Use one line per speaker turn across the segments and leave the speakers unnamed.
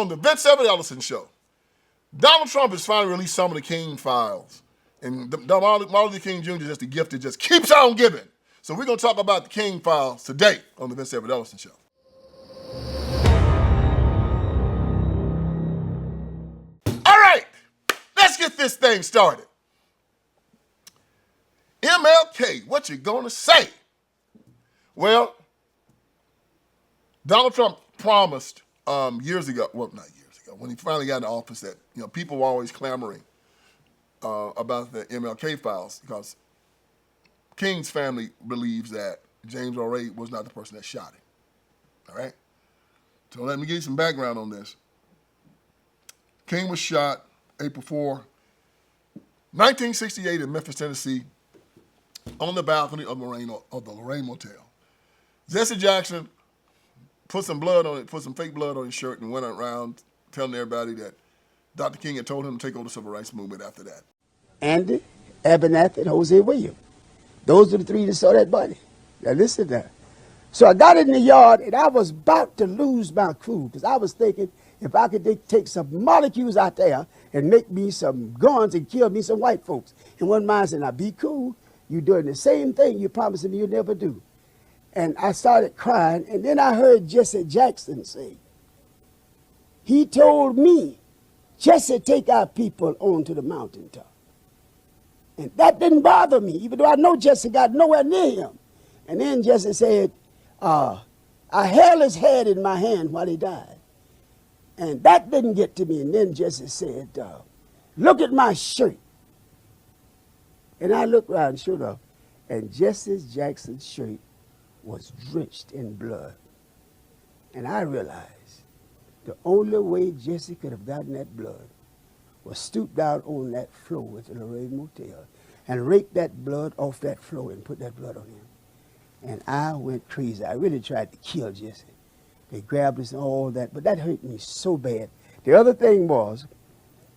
on the Vince Everett Ellison Show. Donald Trump has finally released some of the King files. And Martin Luther King Jr. is just a gift that just keeps on giving. So we're going to talk about the King files today on the Vince Everett Ellison Show. All right, let's get this thing started. MLK, what you going to say? Well, Donald Trump promised years ago, well, not years ago, when he finally got into office that, people were always clamoring about the MLK files because King's family believes that James Earl Ray was not the person that shot him. All right? So let me give you some background on this. King was shot April 4, 1968 in Memphis, Tennessee, on the balcony of the Lorraine Motel. Jesse Jackson put some fake blood on his shirt and went around telling everybody that Dr. King had told him to take over the civil rights movement after that.
Andy, Abernathy, and Jose Williams. Those are the three that saw that body. Now listen to that. So I got in the yard and I was about to lose my cool because I was thinking if I could take some molecules out there and make me some guns and kill me some white folks. And one man said, now be cool. You're doing the same thing you promised me you'll never do. And I started crying, and then I heard Jesse Jackson say, he told me, Jesse, take our people on to the mountaintop. And that didn't bother me, even though I know Jesse got nowhere near him. And then Jesse said, I held his head in my hand while he died. And that didn't get to me. And then Jesse said, look at my shirt. And I looked around, sure enough, and Jesse Jackson's shirt was drenched in blood. And I realized the only way Jesse could have gotten that blood was stoop down on that floor at the Lorraine Motel and rake that blood off that floor and put that blood on him. And I went crazy. I really tried to kill Jesse. They grabbed us and all that, but that hurt me so bad. The other thing was,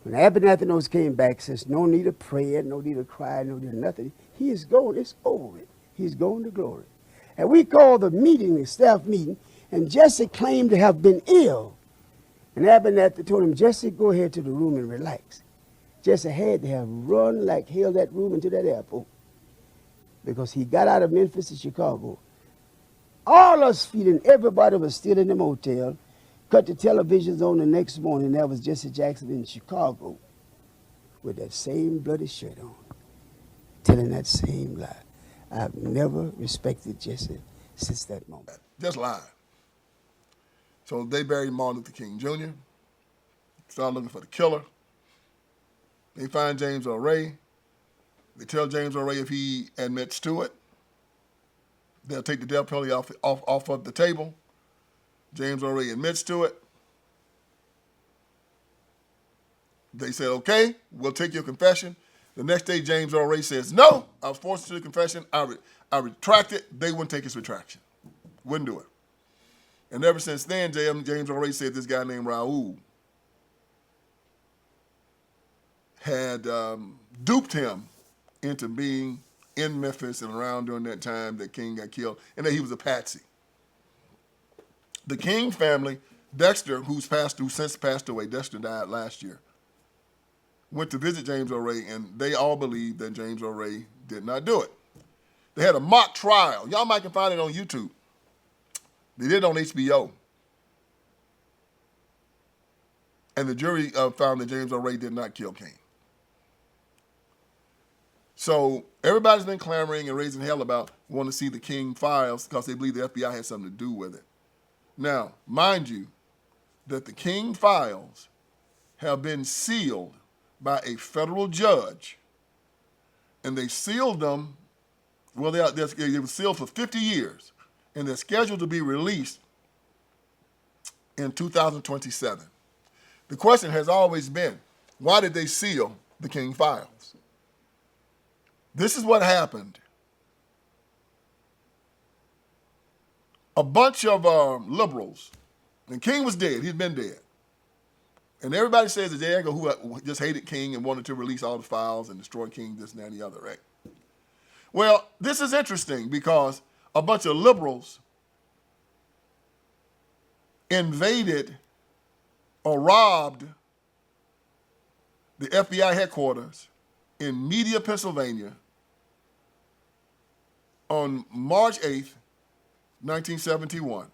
when Abernathy Knows came back, says no need of prayer, no need of crying, no need of nothing. He is going, it's over with. He's going to glory. And we called the meeting, the staff meeting, and Jesse claimed to have been ill. And Abernathy told him, Jesse, go ahead to the room and relax. Jesse had to have run like hell that room into that airport because he got out of Memphis to Chicago. All us feeling everybody was still in the motel. Cut the televisions on the next morning. That was Jesse Jackson in Chicago with that same bloody shirt on, telling that same lie. I've never respected Jesse since that moment.
Just lying. So they buried Martin Luther King Jr., started looking for the killer. They find James Earl Ray. They tell James Earl Ray if he admits to it, they'll take the death penalty off of the table. James Earl Ray admits to it. They said, okay, we'll take your confession. The next day, James Earl Ray says, no, I was forced to do the confession. I retract it. They wouldn't take his retraction. Wouldn't do it. And ever since then, James Earl Ray said this guy named Raul had duped him into being in Memphis and around during that time that King got killed, and that he was a patsy. The King family, Dexter, who's since passed away, Dexter died last year, went to visit James Earl Ray, and they all believed that James Earl Ray did not do it. They had a mock trial. Y'all might can find it on YouTube. They did it on HBO. And the jury found that James Earl Ray did not kill King. So everybody's been clamoring and raising hell about wanting to see the King files because they believe the FBI had something to do with it. Now, mind you, that the King files have been sealed by a federal judge, and they sealed them, well, they were sealed for 50 years, and they're scheduled to be released in 2027. The question has always been, why did they seal the King files? This is what happened. A bunch of liberals, and King was dead, he'd been dead. And everybody says that Diego, who just hated King and wanted to release all the files and destroy King, this and that and the other, right? Well, this is interesting because a bunch of liberals invaded or robbed the FBI headquarters in Media, Pennsylvania on March 8th, 1971.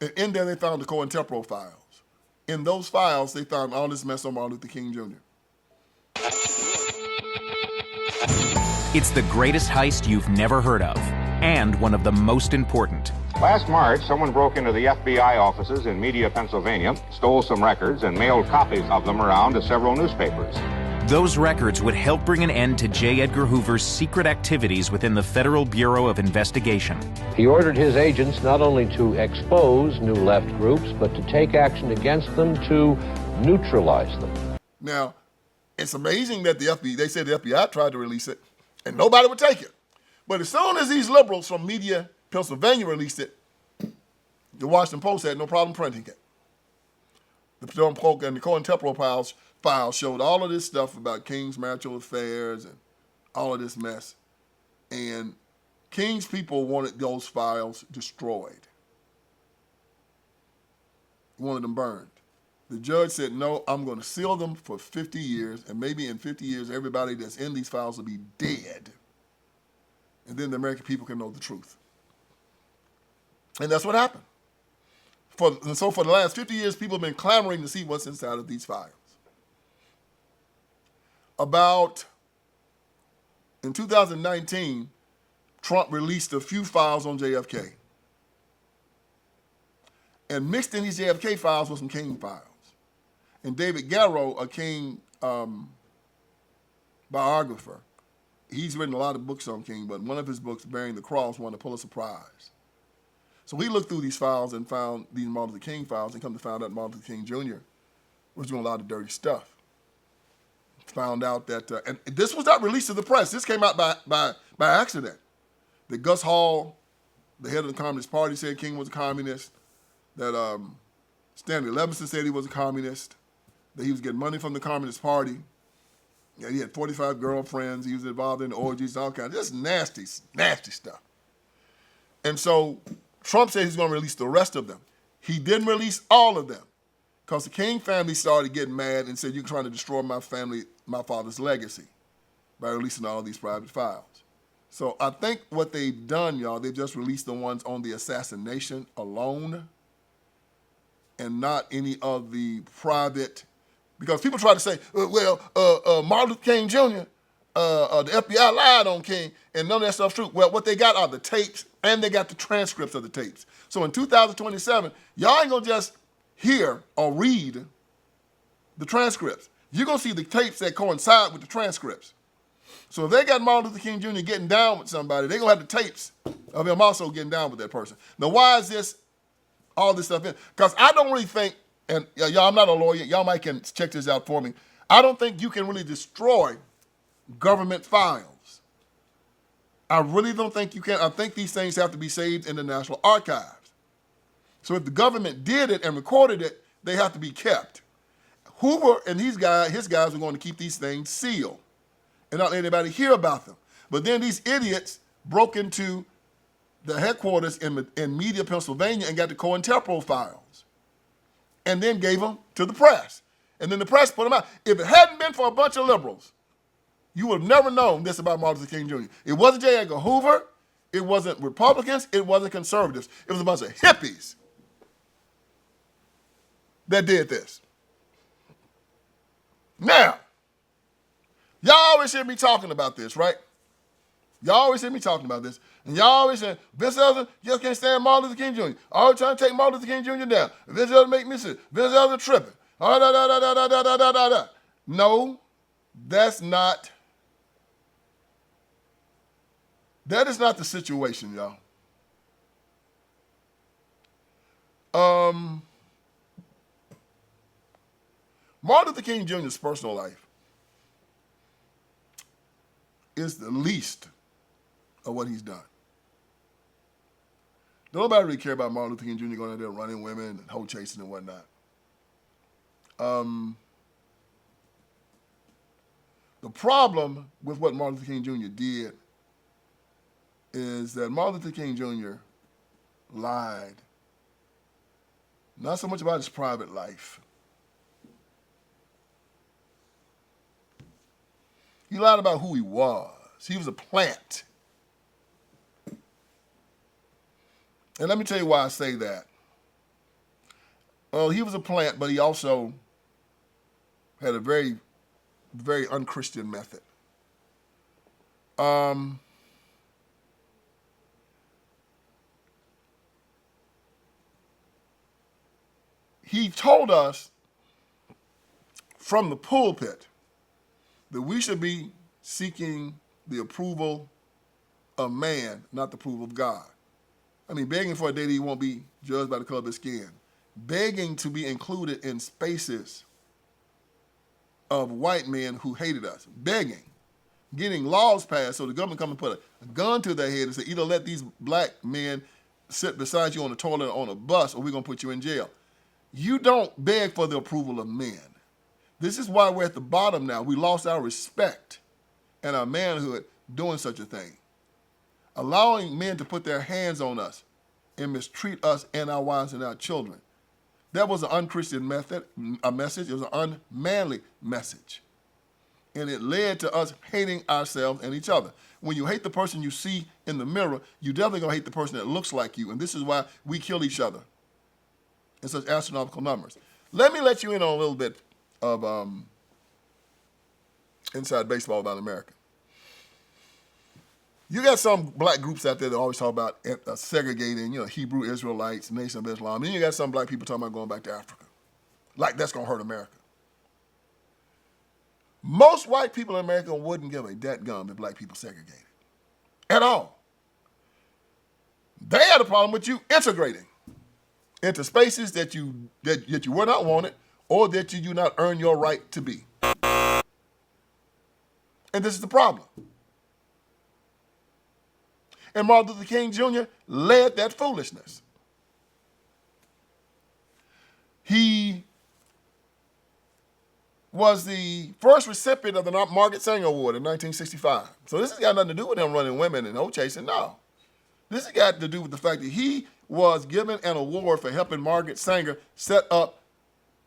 And in there they found the COINTEL files. In those files, they found all this mess on Martin Luther King Jr.
It's the greatest heist you've never heard of, and one of the most important.
Last March, someone broke into the FBI offices in Media, Pennsylvania, stole some records, and mailed copies of them around to several newspapers.
Those records would help bring an end to J. Edgar Hoover's secret activities within the Federal Bureau of Investigation.
He ordered his agents not only to expose new left groups, but to take action against them to neutralize them.
Now, it's amazing that the FBI, they said the FBI tried to release it, and nobody would take it. But as soon as these liberals from Media, Pennsylvania released it, the Washington Post had no problem printing it. The COINTEL files showed all of this stuff about King's marital affairs and all of this mess. And King's people wanted those files destroyed. Wanted them burned. The judge said, no, I'm going to seal them for 50 years, and maybe in 50 years, everybody that's in these files will be dead. And then the American people can know the truth. And that's what happened. So for the last 50 years, people have been clamoring to see what's inside of these files. In 2019, Trump released a few files on JFK. And mixed in these JFK files was some King files. And David Garrow, a King biographer, he's written a lot of books on King, but one of his books, Bearing the Cross, won a Pulitzer Prize. So he looked through these files and found these Martin Luther King files, and come to find out Martin Luther King Jr. was doing a lot of dirty stuff. Found out that, and this was not released to the press. This came out by accident. That Gus Hall, the head of the Communist Party, said King was a communist. That Stanley Levinson said he was a communist. That he was getting money from the Communist Party. Yeah, he had 45 girlfriends. He was involved in orgies, all kinds of just nasty, nasty stuff. And so Trump said he's going to release the rest of them. He didn't release all of them because the King family started getting mad and said, you're trying to destroy my family, my father's legacy by releasing all of these private files. So I think what they've done, y'all, they've just released the ones on the assassination alone and not any of the private, because people try to say, Martin Luther King Jr., the FBI lied on King, and none of that stuff's true. Well, what they got are the tapes, and they got the transcripts of the tapes. So in 2027, y'all ain't gonna just hear or read the transcripts. You're gonna see the tapes that coincide with the transcripts. So if they got Martin Luther King Jr. getting down with somebody, they're gonna have the tapes of him also getting down with that person. Now, why is this, all this stuff in? Because I don't really think, and y'all, I'm not a lawyer, y'all might can check this out for me. I don't think you can really destroy government files. I really don't think you can. I think these things have to be saved in the National Archives. So if the government did it and recorded it, they have to be kept. Hoover and his guys are going to keep these things sealed and not let anybody hear about them. But then these idiots broke into the headquarters in Media, Pennsylvania, and got the COINTEL files and then gave them to the press. And then the press put them out. If it hadn't been for a bunch of liberals, you would have never known this about Martin Luther King Jr. It wasn't J. Edgar Hoover. It wasn't Republicans. It wasn't conservatives. It was a bunch of hippies that did this. Now, y'all always hear me talking about this, right? Y'all always hear me talking about this. And y'all always say, Vince Ellison just can't stand Martin Luther King Jr. Always trying to take Martin Luther King Jr. down. Vince Ellison make me sick. Vince Ellison tripping. No, that is not the situation, y'all. Martin Luther King Jr.'s personal life is the least of what he's done. Don't nobody really care about Martin Luther King Jr. going out there running women and hoe chasing and whatnot. The problem with what Martin Luther King Jr. did is that Martin Luther King Jr. lied Not so much about his private life. He lied about who he was. He was a plant. And let me tell you why I say that. Well, he was a plant, but he also had a very, very unchristian method. He told us from the pulpit that we should be seeking the approval of man, not the approval of God. I mean, begging for a day that he won't be judged by the color of his skin. Begging to be included in spaces of white men who hated us. Begging. Getting laws passed so the government come and put a gun to their head and say, either let these black men sit beside you on the toilet or on a bus or we're going to put you in jail. You don't beg for the approval of men. This is why we're at the bottom now. We lost our respect and our manhood doing such a thing. Allowing men to put their hands on us and mistreat us and our wives and our children. That was an unchristian message. It was an unmanly message. And it led to us hating ourselves and each other. When you hate the person you see in the mirror, you definitely going to hate the person that looks like you. And this is why we kill each other in such astronomical numbers. Let me let you in on a little bit of inside baseball about America. You got some black groups out there that always talk about segregating, Hebrew Israelites, Nation of Islam. Then you got some black people talking about going back to Africa. Like that's going to hurt America. Most white people in America wouldn't give a dadgum if black people segregated. At all. They had a problem with you integrating into spaces that you were not wanted or that you do not earn your right to be. And this is the problem. And Martin Luther King Jr. led that foolishness. He was the first recipient of the Margaret Sanger Award in 1965. So this has got nothing to do with him running women and hoe chasing, no. This has got to do with the fact that he was given an award for helping Margaret Sanger set up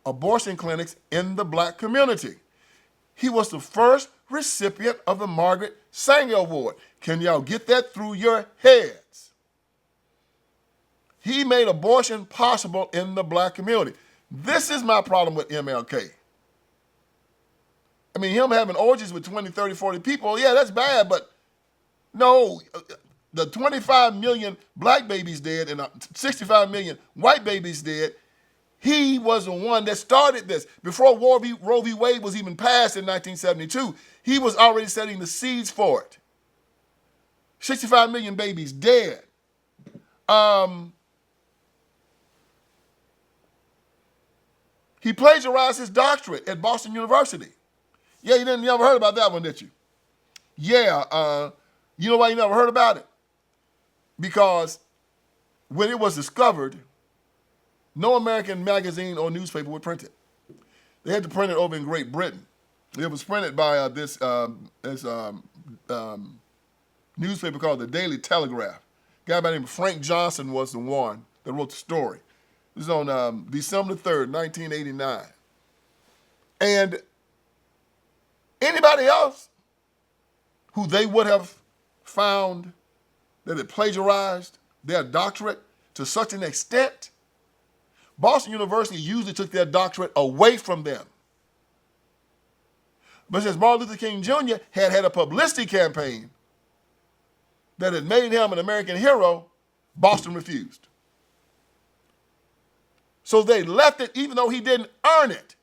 abortion clinics in the black community. He was the first recipient of the Margaret Sanger Award. Can y'all get that through your heads? He made abortion possible in the black community. This is my problem with MLK. I mean, him having orgies with 20, 30, 40 people, yeah, that's bad, but no, the 25 million black babies dead and 65 million white babies dead, he was the one that started this. Before Roe v. Wade was even passed in 1972, he was already setting the seeds for it. 65 million babies dead. He plagiarized his doctorate at Boston University. Yeah, you never heard about that one, did you? Yeah, you know why you never heard about it? Because when it was discovered, no American magazine or newspaper would print it. They had to print it over in Great Britain. It was printed by this newspaper called the Daily Telegraph. A guy by the name of Frank Johnson was the one that wrote the story. It was on December 3rd, 1989. And anybody else who they would have found that had plagiarized their doctorate to such an extent, Boston University usually took their doctorate away from them. But since Martin Luther King Jr. had a publicity campaign that had made him an American hero, Boston refused. So they left it even though he didn't earn it.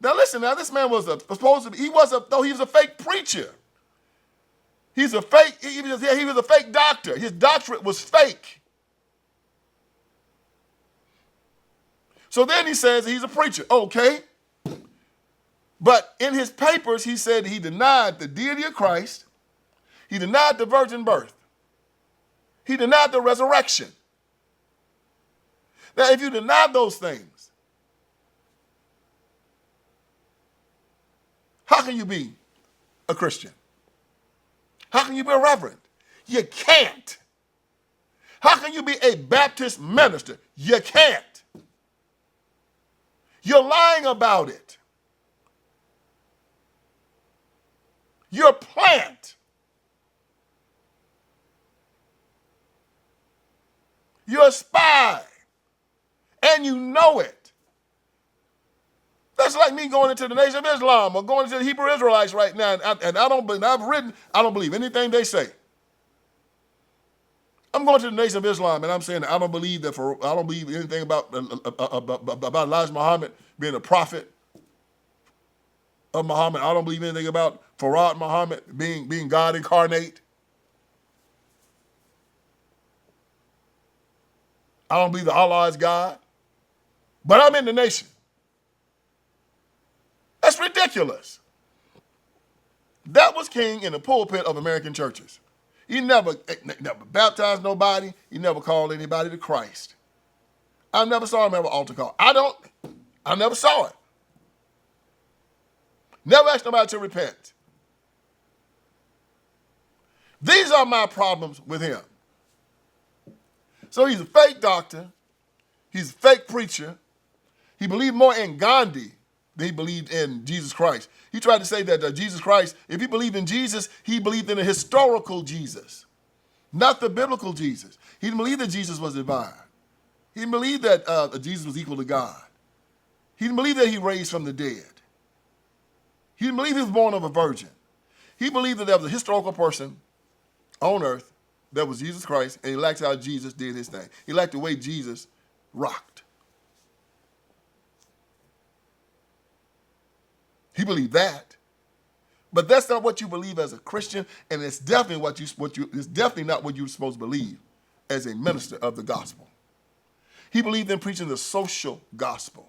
Now listen, this man was he was a fake preacher. He was a fake doctor. His doctorate was fake. So then he says he's a preacher. Okay. But in his papers, he said he denied the deity of Christ. He denied the virgin birth. He denied the resurrection. Now, if you deny those things, how can you be a Christian? How can you be a reverend? You can't. How can you be a Baptist minister? You can't. You're lying about it. You're a plant. You're a spy. And you know it. That's like me going into the Nation of Islam or going into the Hebrew Israelites right now, and I don't believe anything they say. I'm going to the Nation of Islam, and I'm saying that I don't believe anything about Elijah Muhammad being a prophet of Muhammad. I don't believe anything about Farad Muhammad being God incarnate. I don't believe that Allah is God. But I'm in the nation. That's ridiculous. That was king in the pulpit of American churches. He never baptized nobody. He never called anybody to Christ. I never saw him have an altar call. I never saw it. Never asked nobody to repent. These are my problems with him. So he's a fake doctor. He's a fake preacher. He believed more in Gandhi than he believed in Jesus Christ. He tried to say that Jesus Christ, if he believed in Jesus, he believed in a historical Jesus, not the biblical Jesus. He didn't believe that Jesus was divine. He didn't believe that Jesus was equal to God. He didn't believe that he raised from the dead. He didn't believe he was born of a virgin. He believed that there was a historical person on earth that was Jesus Christ, and he liked how Jesus did his thing. He liked the way Jesus rocked. He believed that. But that's not what you believe as a Christian, and it's definitely it's definitely not what you're supposed to believe as a minister of the gospel. He believed in preaching the social gospel.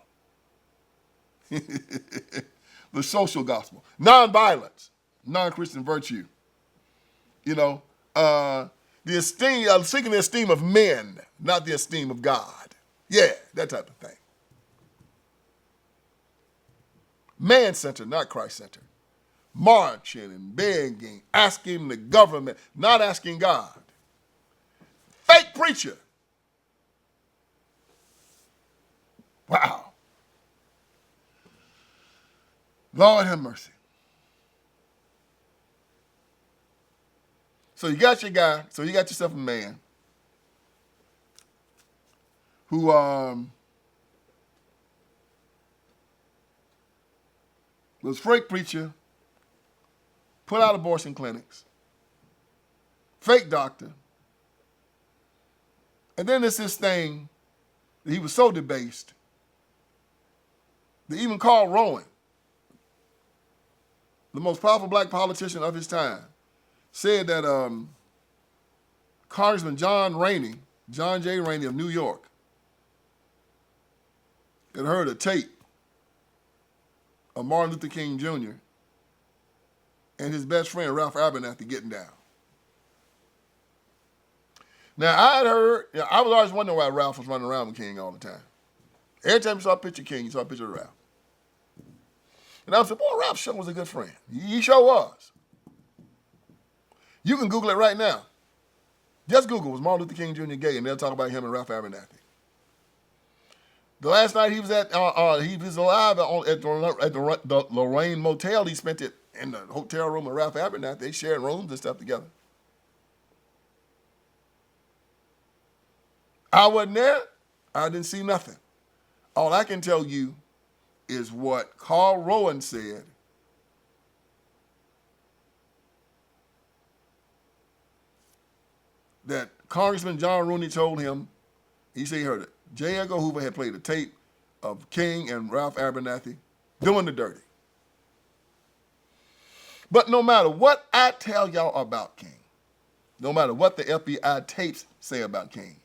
The social gospel. Non-violence, non-Christian virtue. You know, seeking the esteem of men, not the esteem of God. Yeah, that type of thing. Man-centered, not Christ-centered. Marching and begging, asking the government, not asking God. Fake preacher. Wow. Lord have mercy. So you got your guy, so you got yourself a man who was fake preacher, put out abortion clinics, fake doctor, and then there's this thing that he was so debased that even Carl Rowan, the most powerful black politician of his time, said that Congressman John J. Rainey of New York, had heard a tape of Martin Luther King Jr. and his best friend, Ralph Abernathy, getting down. Now, I was always wondering why Ralph was running around with King all the time. Every time you saw a picture of King, you saw a picture of Ralph. And I said, boy, Ralph sure was a good friend. He sure was. You can Google it right now. Just Google, was Martin Luther King Jr. gay? And they'll talk about him and Ralph Abernathy. The last night he was alive at the Lorraine Motel. He spent it in the hotel room with Ralph Abernathy. They shared rooms and stuff together. I wasn't there. I didn't see nothing. All I can tell you is what Carl Rowan said. That Congressman John Rooney told him, he said he heard it. J. Edgar Hoover had played a tape of King and Ralph Abernathy doing the dirty. But no matter what I tell y'all about King, no matter what the FBI tapes say about King,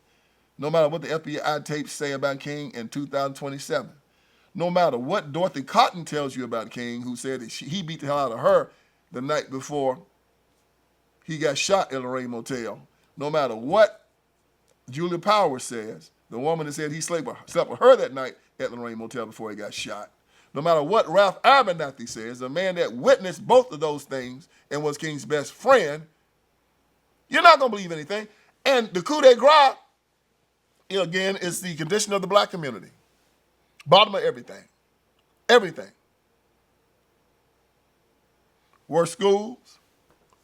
no matter what the FBI tapes say about King in 2027, no matter what Dorothy Cotton tells you about King, who said that he beat the hell out of her the night before he got shot at Lorraine Motel, no matter what Julia Powers says, the woman that said he slept with her that night at Lorraine Motel before he got shot, no matter what Ralph Abernathy says, the man that witnessed both of those things and was King's best friend, you're not going to believe anything. And the coup de grace, again, is the condition of the black community. Bottom of everything. everything. Worse schools,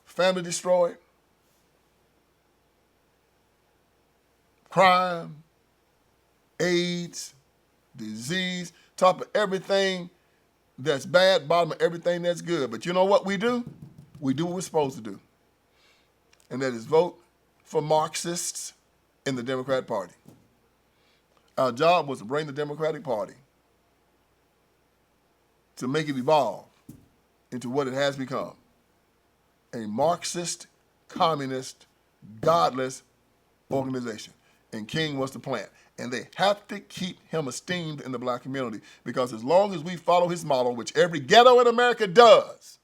family destroyed, crime, AIDS, disease, top of everything that's bad, bottom of everything that's good. But you know what we do? We do what we're supposed to do. And that is vote for Marxists in the Democratic Party. Our job was to bring the Democratic Party to make it evolve into what it has become. A Marxist, communist, godless organization. And King was the plant. And they have to keep him esteemed in the black community, because as long as we follow his model, which every ghetto in America does,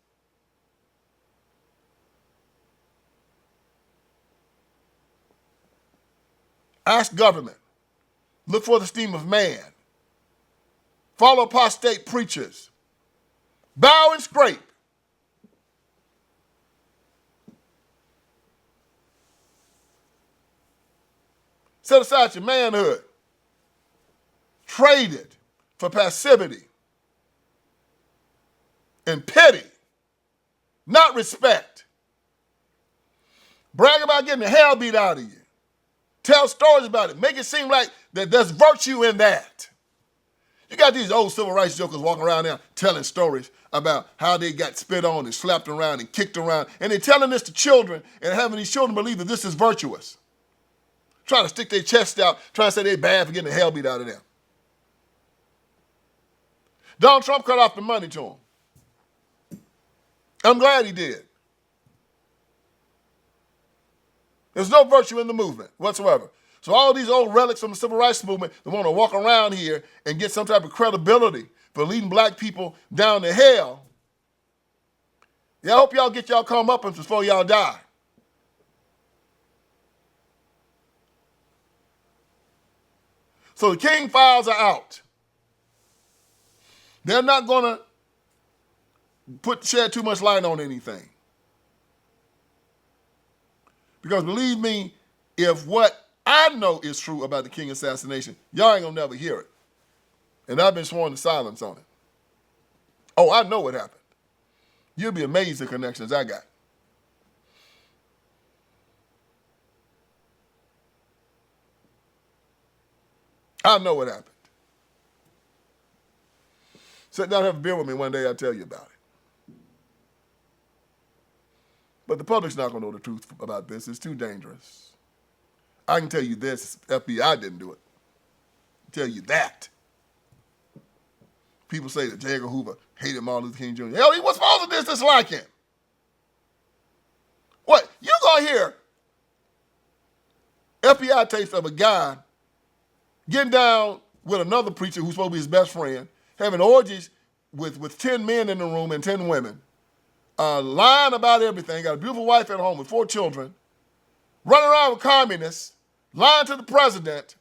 ask government, look for the esteem of man, follow apostate preachers, bow and scrape, set aside your manhood, trade it for passivity and pity, not respect. Brag about getting the hell beat out of you. Tell stories about it. Make it seem like that there's virtue in that. You got these old civil rights jokers walking around now telling stories about how they got spit on and slapped around and kicked around. And they're telling this to children and having these children believe that this is virtuous. Trying to stick their chest out, trying to say they're bad for getting the hell beat out of them. Donald Trump cut off the money to him. I'm glad he did. There's no virtue in the movement whatsoever. So all these old relics from the civil rights movement that want to walk around here and get some type of credibility for leading black people down to hell, I hope y'all get y'all comeuppance before y'all die. So the King files are out. They're not going to shed too much light on anything. Because believe me, if what I know is true about the King assassination, y'all ain't going to never hear it. And I've been sworn to silence on it. Oh, I know what happened. You'll be amazed at the connections I got. I know what happened. Sit down and have a beer with me one day, I'll tell you about it. But the public's not going to know the truth about this. It's too dangerous. I can tell you this, FBI didn't do it. I'll tell you that. People say that J. Edgar Hoover hated Martin Luther King Jr. Hell, he was supposed to dislike him. What? You going to hear FBI tapes of a guy getting down with another preacher who's supposed to be his best friend, having orgies with 10 men in the room and 10 women, lying about everything, got a beautiful wife at home with 4 children, running around with communists, lying to the president,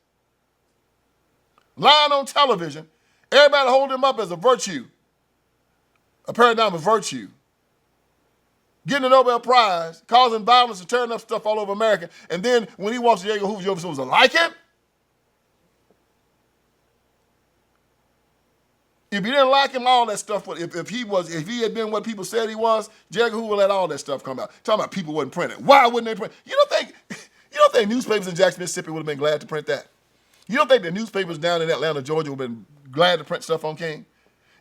lying on television, everybody holding him up as a virtue, a paradigm of virtue, getting a Nobel Prize, causing violence and tearing up stuff all over America, and then when he walks to J. Edgar Hoover, you're supposed to like him? If you didn't like him, all that stuff, if he had been what people said he was, J. Edgar Hoover let all that stuff come out. Talking about people wasn't printing. Why wouldn't they print? You don't think newspapers in Jackson, Mississippi would have been glad to print that? You don't think the newspapers down in Atlanta, Georgia would have been glad to print stuff on King?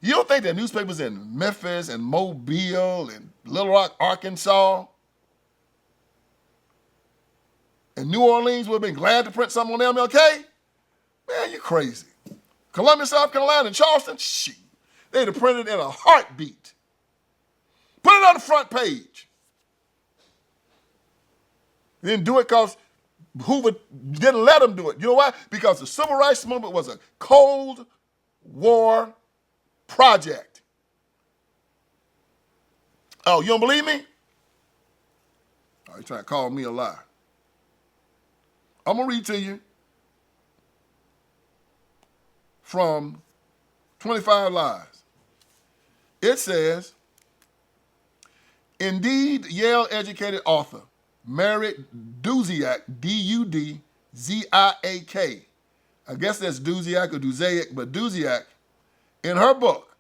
You don't think the newspapers in Memphis and Mobile and Little Rock, Arkansas and New Orleans would have been glad to print something on MLK? Man, you're crazy. Columbia, South Carolina, and Charleston, shit. They'd have printed in a heartbeat. Put it on the front page. They didn't do it because Hoover didn't let them do it. You know why? Because the Civil Rights Movement was a Cold War project. Oh, you don't believe me? Oh, you're trying to call me a lie. I'm going to read to you from 25 Lies. It says, indeed, Yale-educated author Mary Duziak, D-U-D-Z-I-A-K. I guess that's Duziak or Duziak, but Duziak, in her book,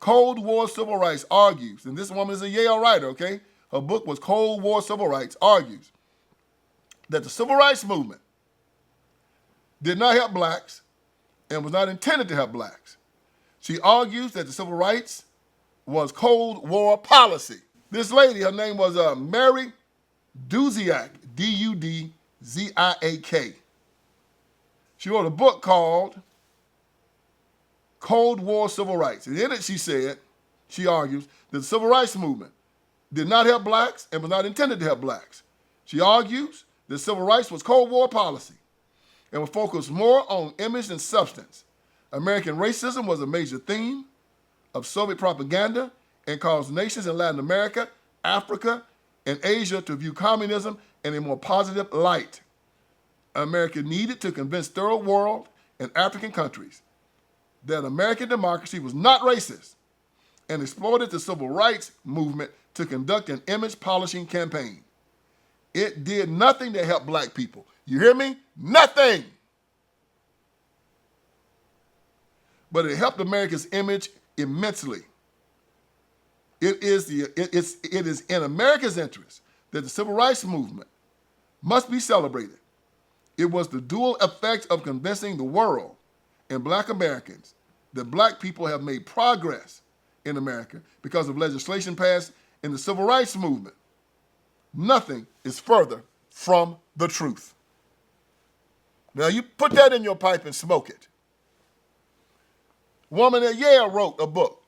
Cold War Civil Rights argues, and this woman is a Yale writer, okay? Her book was Cold War Civil Rights, argues that the civil rights movement did not help blacks and was not intended to help blacks. She argues that the civil rights was Cold War policy. This lady, her name was Mary Dudziak, D-U-D-Z-I-A-K. She wrote a book called Cold War Civil Rights. And in it she argues that the civil rights movement did not help blacks and was not intended to help blacks. She argues that civil rights was Cold War policy and would focus more on image than substance. American racism was a major theme of Soviet propaganda and caused nations in Latin America, Africa, and Asia to view communism in a more positive light. America needed to convince third world and African countries that American democracy was not racist and exploited the civil rights movement to conduct an image polishing campaign. It did nothing to help black people. You hear me? Nothing. But it helped America's image immensely. It is in America's interest that the civil rights movement must be celebrated. It was the dual effect of convincing the world and black Americans that black people have made progress in America because of legislation passed in the civil rights movement. Nothing is further from the truth. Now you put that in your pipe and smoke it. Woman at Yale wrote a book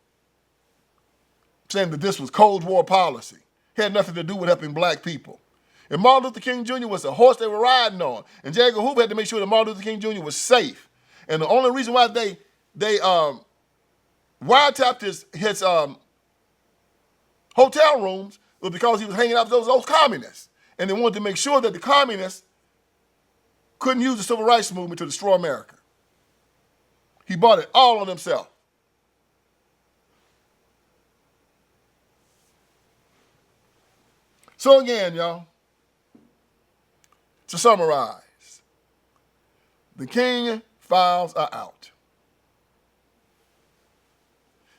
saying that this was Cold War policy. It had nothing to do with helping black people. And Martin Luther King Jr. was the horse they were riding on. And J. Edgar Hoover had to make sure that Martin Luther King Jr. was safe. And the only reason why they wiretapped his hotel rooms was because he was hanging out with those communists. And they wanted to make sure that the communists couldn't use the civil rights movement to destroy America. He bought it all on himself. So again, y'all, to summarize, the King files are out.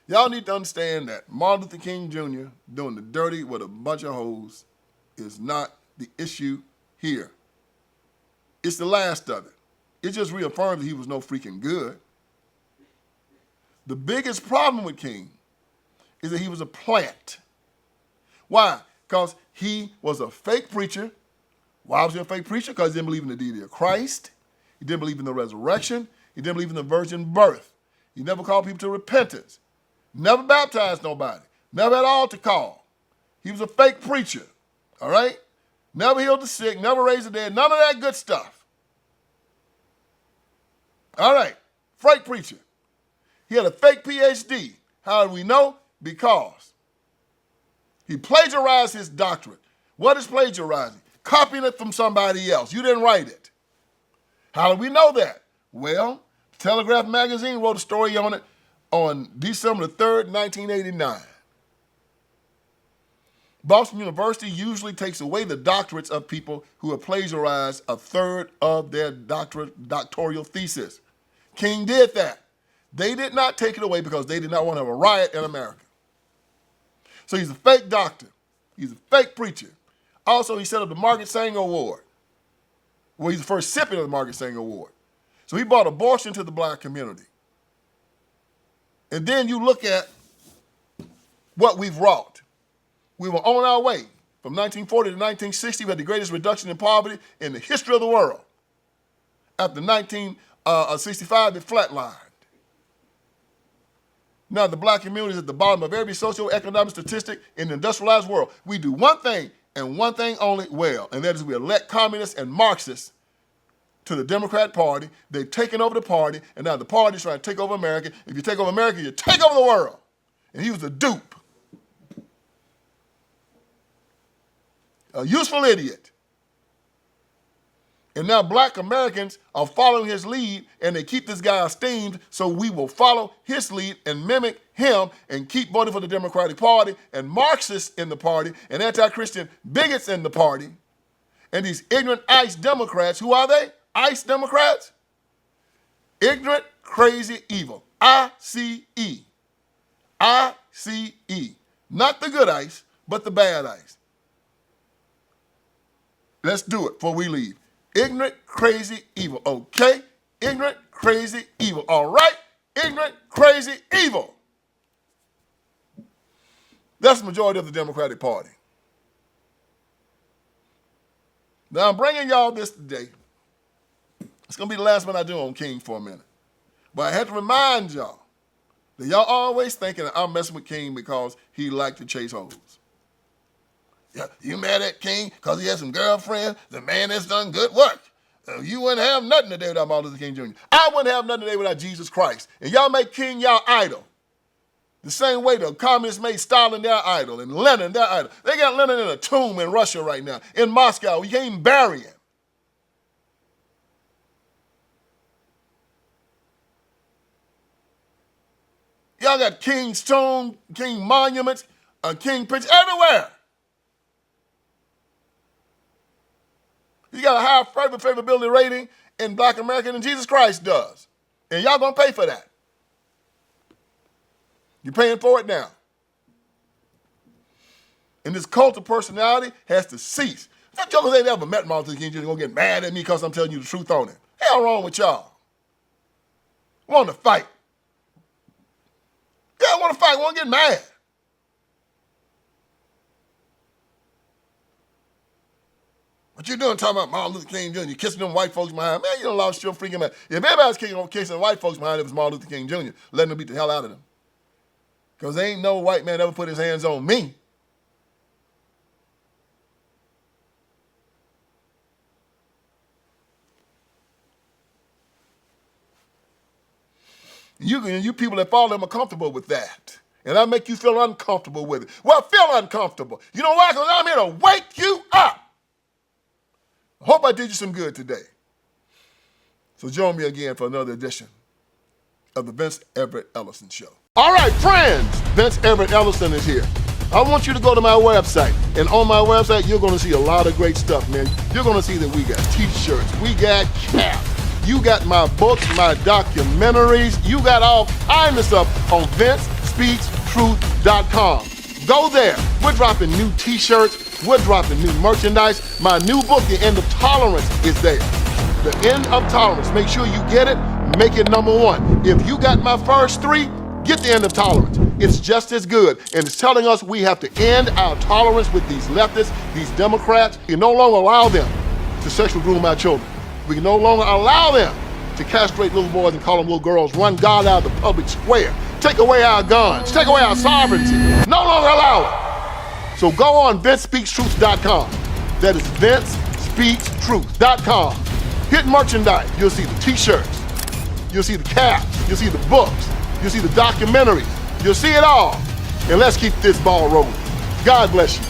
Y'all need to understand that Martin Luther King Jr. doing the dirty with a bunch of hoes is not the issue here. It's the last of it. It just reaffirms that he was no freaking good. The biggest problem with King is that he was a plant. Why? Because he was a fake preacher. Why was he a fake preacher? Because he didn't believe in the deity of Christ. He didn't believe in the resurrection. He didn't believe in the virgin birth. He never called people to repentance. Never baptized nobody. Never had altar call. He was a fake preacher, all right? Never healed the sick, never raised the dead, none of that good stuff. All right, fake preacher. He had a fake PhD. How do we know? Because he plagiarized his doctorate. What is plagiarizing? Copying it from somebody else. You didn't write it. How do we know that? Well, Telegraph magazine wrote a story on it on December the 3rd, 1989. Boston University usually takes away the doctorates of people who have plagiarized a third of their doctoral thesis. King did that. They did not take it away because they did not want to have a riot in America. So he's a fake doctor. He's a fake preacher. Also, he set up the Margaret Sanger Award. Well, he's the first recipient of the Margaret Sanger Award. So he brought abortion to the black community. And then you look at what we've wrought. We were on our way. From 1940 to 1960, we had the greatest reduction in poverty in the history of the world. After 1965, it flatlined. Now the black community is at the bottom of every socioeconomic statistic in the industrialized world. We do one thing and one thing only well, and that is we elect communists and Marxists to the Democrat Party. They've taken over the party, and now the party's trying to take over America. If you take over America, you take over the world. And he was a dupe. A useful idiot. And now black Americans are following his lead, and they keep this guy esteemed, so we will follow his lead and mimic him and keep voting for the Democratic Party, and Marxists in the party, and anti-Christian bigots in the party, and these ignorant ICE Democrats. Who are they? ICE Democrats? Ignorant, crazy, evil. I-C-E. I-C-E. Not the good ice, but the bad ice. Let's do it before we leave. Ignorant, crazy, evil. Okay? Ignorant, crazy, evil. All right? Ignorant, crazy, evil. That's the majority of the Democratic Party. Now, I'm bringing y'all this today. It's going to be the last one I do on King for a minute. But I had to remind y'all that y'all always thinking that I'm messing with King because he liked to chase hoes. Yeah, you mad at King because he has some girlfriends? The man that's done good work. You wouldn't have nothing today without Martin Luther King Jr. I wouldn't have nothing today without Jesus Christ. And y'all make King y'all idol. The same way the communists made Stalin their idol and Lenin their idol. They got Lenin in a tomb in Russia right now, in Moscow. You can't even bury him. Y'all got King's tomb, King monuments, King pictures everywhere. You got a higher favorability rating in Black America than Jesus Christ does. And y'all gonna pay for that. You're paying for it now. And this cult of personality has to cease. That jokers ain't ever met Martin Luther King Jr. gonna get mad at me because I'm telling you the truth on it. Hell wrong with y'all. Want to fight. Yeah, I want to fight, want to get mad. What you doing talking about Martin Luther King Jr.? You kissing them white folks behind. Man, you done lost your freaking mind. If everybody's kissing white folks behind, it was Martin Luther King Jr., letting them beat the hell out of them. Because ain't no white man ever put his hands on me. You people that follow them are comfortable with that. And I make you feel uncomfortable with it. Well, feel uncomfortable. You know why? Because I'm here to wake you up. I hope I did you some good today. So join me again for another edition of the Vince Everett Ellison Show. All right, friends, Vince Everett Ellison is here. I want you to go to my website. And on my website, you're going to see a lot of great stuff, man. You're going to see that we got t-shirts, we got caps. You got my books, my documentaries. You got all kinds of stuff on VinceSpeaksTruth.com. Go there. We're dropping new t-shirts. We're dropping new merchandise. My new book, The End of Tolerance, is there. The End of Tolerance. Make sure you get it. Make it #1. If you got my first 3, get The End of Tolerance. It's just as good. And it's telling us we have to end our tolerance with these leftists, these Democrats. We no longer allow them to sexually groom our children. We can no longer allow them to castrate little boys and call them little girls, run God out of the public square, take away our guns, take away our sovereignty. No longer allow it. So go on VinceSpeaksTruth.com. That is VinceSpeaksTruth.com. Hit merchandise. You'll see the t-shirts. You'll see the caps. You'll see the books. You'll see the documentaries. You'll see it all. And let's keep this ball rolling. God bless you.